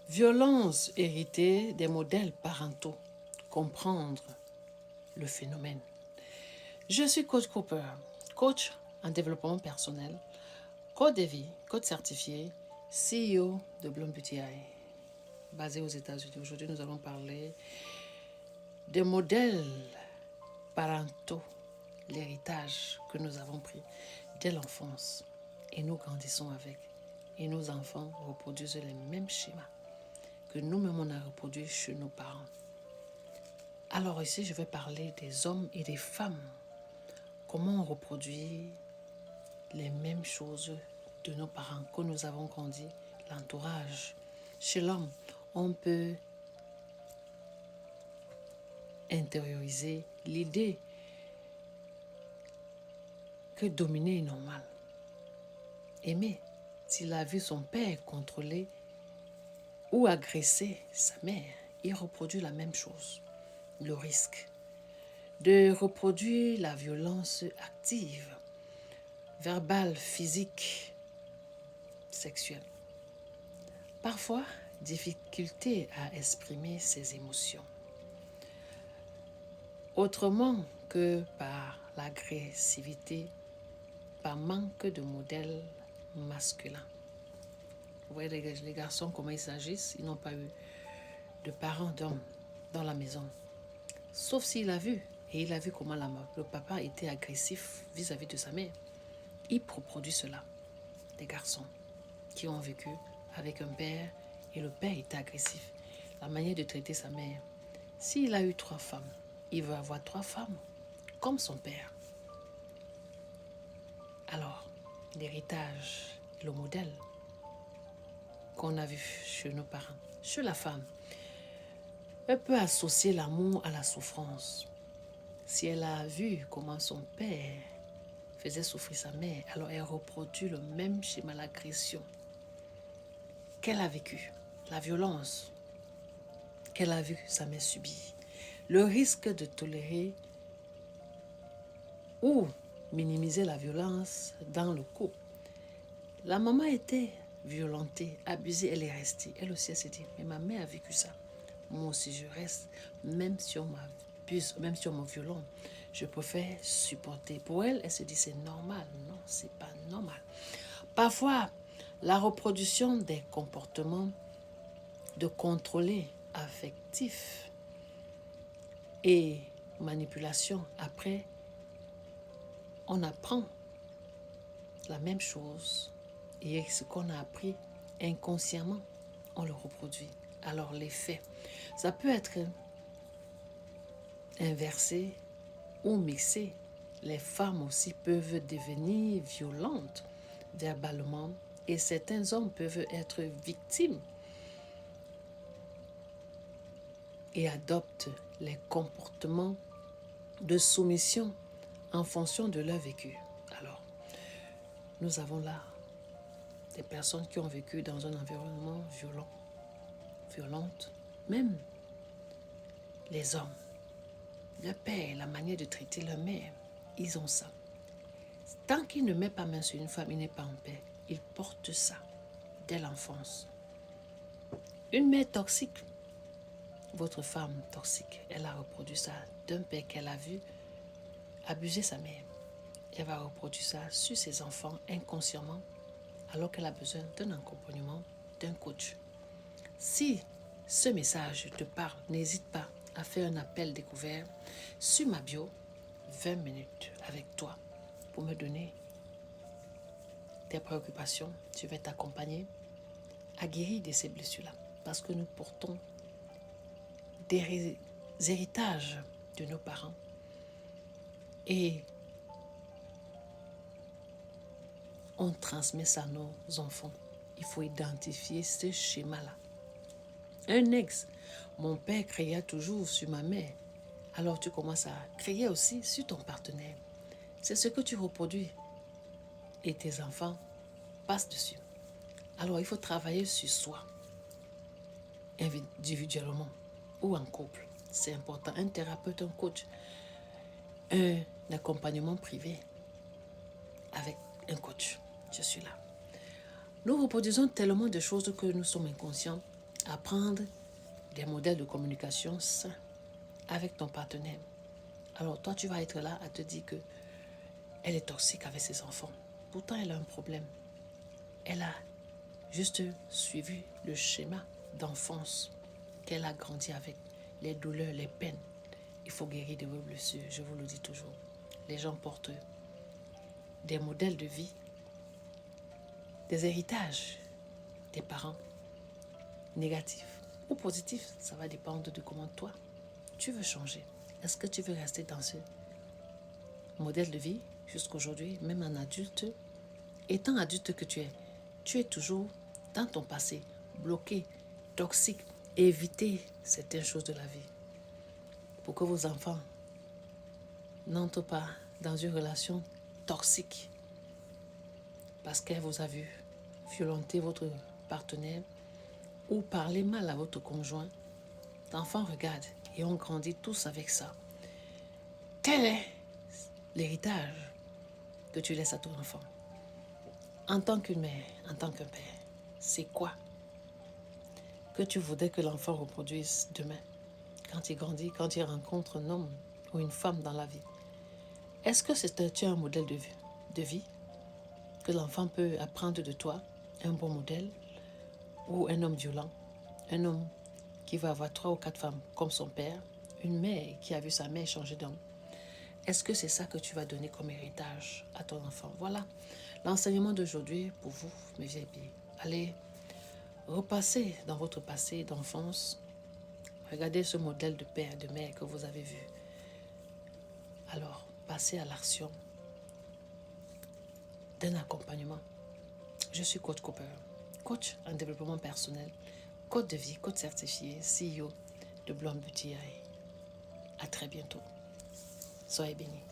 Violence héritée des modèles parentaux. Comprendre le phénomène. Je suis coach Cooper, coach en développement personnel, coach de vie, coach certifié, CEO de Blonde Beauty Eye, basé aux États-Unis. Aujourd'hui, nous allons parler des modèles parentaux, l'héritage que nous avons pris dès l'enfance et nous grandissons avec. Et nos enfants reproduisent les mêmes schémas que nous-mêmes on a reproduits chez nos parents. Alors ici, je vais parler des hommes et des femmes. Comment on reproduit les mêmes choses de nos parents que nous avons grandi, l'entourage. Chez l'homme, on peut intérioriser l'idée que dominer est normal. Aimer, s'il a vu son père contrôler ou agresser sa mère, il reproduit la même chose. Le risque de reproduire la violence active, verbale, physique, sexuelle. Parfois, difficulté à exprimer ses émotions. Autrement que par l'agressivité, par manque de modèles masculins. Vous voyez les garçons, comment ils s'agissent, ils n'ont pas eu de parents d'hommes dans la maison. Sauf s'il a vu, et il a vu comment le papa était agressif vis-à-vis de sa mère. Il reproduit cela, des garçons qui ont vécu avec un père et le père était agressif. La manière de traiter sa mère. S'il a eu 3 femmes, il veut avoir 3 femmes, comme son père. Alors, l'héritage, le modèle qu'on a vu chez nos parents, chez la femme, elle peut associer l'amour à la souffrance. Si elle a vu comment son père faisait souffrir sa mère, alors elle reproduit le même schéma, l'agression qu'elle a vécu, la violence qu'elle a vu sa mère subir, le risque de tolérer ou minimiser la violence dans le couple. La maman était violentée, abusée, elle est restée. Elle aussi, elle s'est dit, mais ma mère a vécu ça. Moi aussi, je reste, même si on m'abuse, même si on me violente, je préfère supporter. Pour elle, elle se dit, c'est normal. Non, c'est pas normal. Parfois, la reproduction des comportements de contrôler affectif et manipulation. Après, on apprend la même chose et ce qu'on a appris inconsciemment, on le reproduit. Alors l'effet, ça peut être inversé ou mixé. Les femmes aussi peuvent devenir violentes verbalement et certains hommes peuvent être victimes et adoptent les comportements de soumission en fonction de leur vécu. Alors, nous avons là des personnes qui ont vécu dans un environnement violente, même les hommes. Le père, la manière de traiter leur mère, ils ont ça. Tant qu'il ne met pas main sur une femme, il n'est pas en paix. Il porte ça dès l'enfance. Une mère toxique, votre femme toxique, elle a reproduit ça d'un père qu'elle a vu abuser sa mère. Elle va reproduire ça sur ses enfants inconsciemment, alors qu'elle a besoin d'un accompagnement, d'un coach. Si ce message te parle, n'hésite pas à faire un appel découvert sur ma bio, 20 minutes avec toi pour me donner tes préoccupations. Je vais t'accompagner à guérir de ces blessures-là parce que nous portons des héritages de nos parents et on transmet ça à nos enfants. Il faut identifier ce schéma-là. Un ex, mon père criait toujours sur ma mère. Alors tu commences à crier aussi sur ton partenaire. C'est ce que tu reproduis. Et tes enfants passent dessus. Alors il faut travailler sur soi, individuellement ou en couple. C'est important. Un thérapeute, un coach, un accompagnement privé avec un coach. Je suis là. Nous reproduisons tellement de choses que nous sommes inconscients. apprendre des modèles de communication sains avec ton partenaire. Alors toi, tu vas être là à te dire que elle est toxique avec ses enfants. Pourtant, elle a un problème. Elle a juste suivi le schéma d'enfance qu'elle a grandi avec. Les douleurs, les peines. Il faut guérir de vos blessures, je vous le dis toujours. Les gens portent des modèles de vie, des héritages des parents, négatifs ou positifs. Ça va dépendre de comment toi, tu veux changer. Est-ce que tu veux rester dans ce modèle de vie jusqu'aujourd'hui, même en adulte? Étant adulte que tu es toujours dans ton passé, bloqué, toxique. Évitez certaines choses de la vie pour que vos enfants n'entrent pas dans une relation toxique parce qu'elle vous a vu violenter votre partenaire ou parler mal à votre conjoint. L'enfant regarde et on grandit tous avec ça. Quel est l'héritage que tu laisses à ton enfant? En tant qu'une mère, en tant qu'un père, c'est quoi que tu voudrais que l'enfant reproduise demain, quand il grandit, quand il rencontre un homme ou une femme dans la vie? Est-ce que c'est un modèle de vie que l'enfant peut apprendre de toi, un bon modèle, ou un homme violent, un homme qui va avoir 3 ou 4 femmes comme son père, une mère qui a vu sa mère changer d'homme? Est-ce que c'est ça que tu vas donner comme héritage à ton enfant? Voilà l'enseignement d'aujourd'hui pour vous, mes vieilles filles. Allez repasser dans votre passé d'enfance. Regardez ce modèle de père, de mère que vous avez vu. Alors, passez à l'action d'un accompagnement. Je suis coach Cooper, coach en développement personnel, coach de vie, coach certifié, CEO de Blonde Beauty AI. À très bientôt. Soyez bénis.